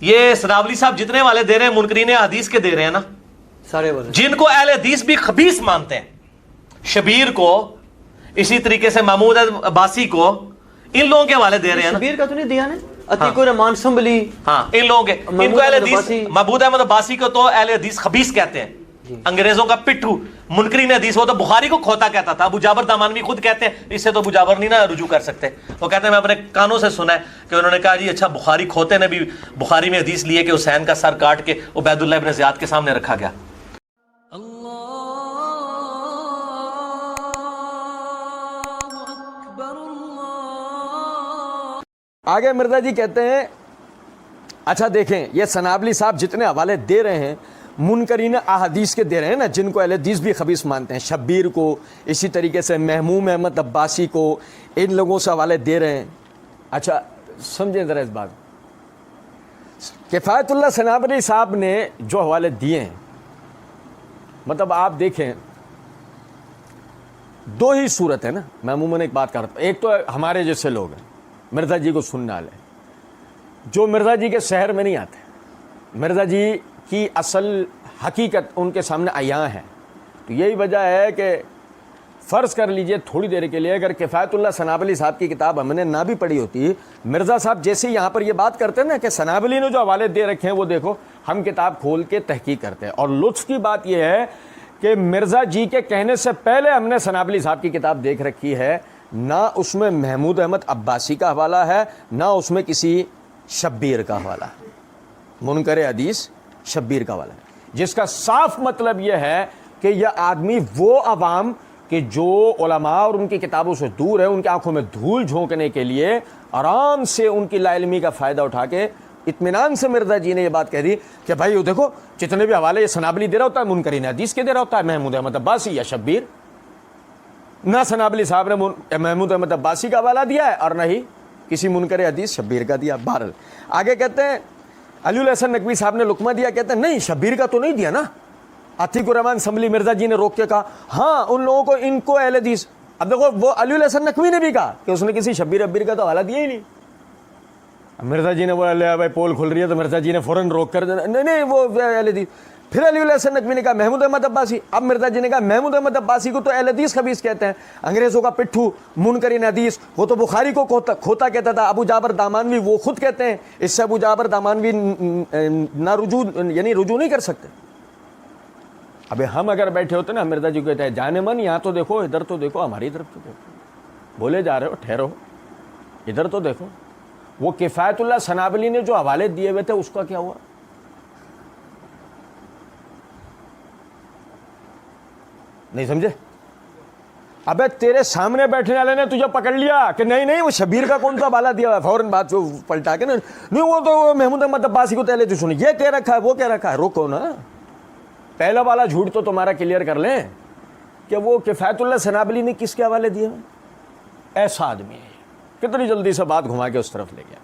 یہ سنابلی صاحب جتنے والے دے رہے ہیں منکرین حدیث کے دے رہے ہیں نا سارے جن کو اہل حدیث بھی خبیث مانتے ہیں، شبیر کو، اسی طریقے سے محمود عباسی کو، ان لوگوں کے حوالے دے رہے ہیں نا. شبیر کا تو نہیں دیا نا، عتیق الرحمان سنبلی، ہاں ان لوگوں کے، ان کو اہل حدیث، محمود احمد عباسی کو تو اہل حدیث خبیث کہتے ہیں، انگریزوں کا پٹھو. منکرین حدیث وہ تو بخاری کو کھوتا کہتا تھا. ابو جابر دامانوی خود کہتے ہیں، اس سے تو ابو جابر نہیں نا رجوع کر سکتے، وہ کہتے ہیں میں اپنے کانوں سے سنا ہے کہ انہوں نے کہا جی اچھا بخاری کھوتے نے بھی بخاری میں حدیث لیے کہ حسین کا سر کاٹ کے عبید اللہ ابن زیاد کے سامنے رکھا گیا. آگے مرزا جی کہتے ہیں اچھا دیکھیں یہ سنابلی صاحب جتنے حوالے دے رہے ہیں منکرین احادیث کے دے رہے ہیں نا، جن کو اہل حدیث بھی خبیث مانتے ہیں، شبیر کو، اسی طریقے سے محموم احمد عباسی کو، ان لوگوں سے حوالے دے رہے ہیں. اچھا سمجھیں ذرا اس بات، کفایت اللہ سنابلی صاحب نے جو حوالے دیے ہیں، مطلب آپ دیکھیں دو ہی صورت ہے نا. میں عموماً ایک بات کرتا ہوں، ایک تو ہمارے جیسے لوگ ہیں مرزا جی کو سننے والے، جو مرزا جی کے شہر میں نہیں آتے، مرزا جی کی اصل حقیقت ان کے سامنے عیاں ہے. تو یہی وجہ ہے کہ فرض کر لیجئے تھوڑی دیر کے لیے اگر کفایت اللہ سنابلی صاحب کی کتاب ہم نے نہ بھی پڑھی ہوتی، مرزا صاحب جیسے یہاں پر یہ بات کرتے ہیں نا کہ سنابلی نے جو حوالے دے رکھے ہیں وہ دیکھو، ہم کتاب کھول کے تحقیق کرتے ہیں. اور لطف کی بات یہ ہے کہ مرزا جی کے کہنے سے پہلے ہم نے سنابلی صاحب کی کتاب دیکھ رکھی ہے، نہ اس میں محمود احمد عباسی کا حوالہ ہے، نہ اس میں کسی شبیر کا حوالہ ہے، منکر حدیث شبیر کا حوالہ ہے، جس کا صاف مطلب یہ ہے کہ یہ آدمی وہ عوام کہ جو علماء اور ان کی کتابوں سے دور ہے، ان کی آنکھوں میں دھول جھونکنے کے لیے آرام سے ان کی لا علمی کا فائدہ اٹھا کے اطمینان سے مرزا جی نے یہ بات کہہ دی کہ بھائی دیکھو جتنے بھی حوالے یہ سنابلی دے رہا ہوتا ہے منکرین حدیث کے دے رہا ہوتا ہے، محمود احمد عباسی یا شبیر. نہ سنابلی صاحب نے محمود احمد عباسی کا حوالہ دیا ہے اور نہ ہی کسی منکر حدیث شبیر کا دیا. بہرحال آگے کہتے ہیں علی الحسن نقوی صاحب نے لقمہ دیا، کہتے ہیں نہیں شبیر کا تو نہیں دیا نا. عتیق الرحمان سنبلی مرزا جی نے روک کے کہا ہاں ان لوگوں کو، ان کو اہل حدیث. اب دیکھو وہ علی الحسن نقوی نے بھی کہا کہ اس نے کسی شبیر ابیر کا تو حوالہ دیا ہی نہیں. مرزا جی نے بولا لے بھائی پول کھل رہی ہے، تو مرزا جی نے فوراً روک کر نہیں وہ اہل حدیث. پھر علی الحسن نقوی نے کہا محمود احمد عباسی. اب مرزا جی نے کہا محمود احمد عباسی کو تو اہل حدیث خبیث کہتے ہیں، انگریزوں کا پٹھو، منکرین حدیث، وہ تو بخاری کو کھوتا کہتا تھا. ابو جابر دامانوی وہ خود کہتے ہیں اس سے ابو جابر دامانوی نہ رجوع یعنی رجوع نہیں کر سکتے. اب ہم اگر بیٹھے ہوتے نا مرزا جی کو کہتے ہیں جانے من یہاں تو دیکھو، ادھر تو دیکھو، ہماری طرف تو دیکھو، بولے جا رہے ہو ٹھہرو، ادھر تو دیکھو. وہ کفایت اللہ سنابلی نے جو حوالے دیے ہوئے تھے اس کا کیا ہوا؟ نہیں سمجھے؟ ابے تیرے سامنے بیٹھنے والے نے تجھے پکڑ لیا کہ نہیں وہ شبیر کا کون سا حوالہ دیا ہوا ہے، فوراً بات کو پلٹا کے نہیں وہ تو محمود احمد عباسی کو پہلے تو سنی، یہ کہہ رکھا ہے وہ کہہ رکھا ہے. روکو نا، پہلا والا جھوٹ تو تمہارا کلیئر کر لیں کہ وہ کفایت اللہ سنابلی نے کس کے حوالے دیے. ایسا آدمی ہے کتنی جلدی سے بات گھما کے اس طرف لے گیا.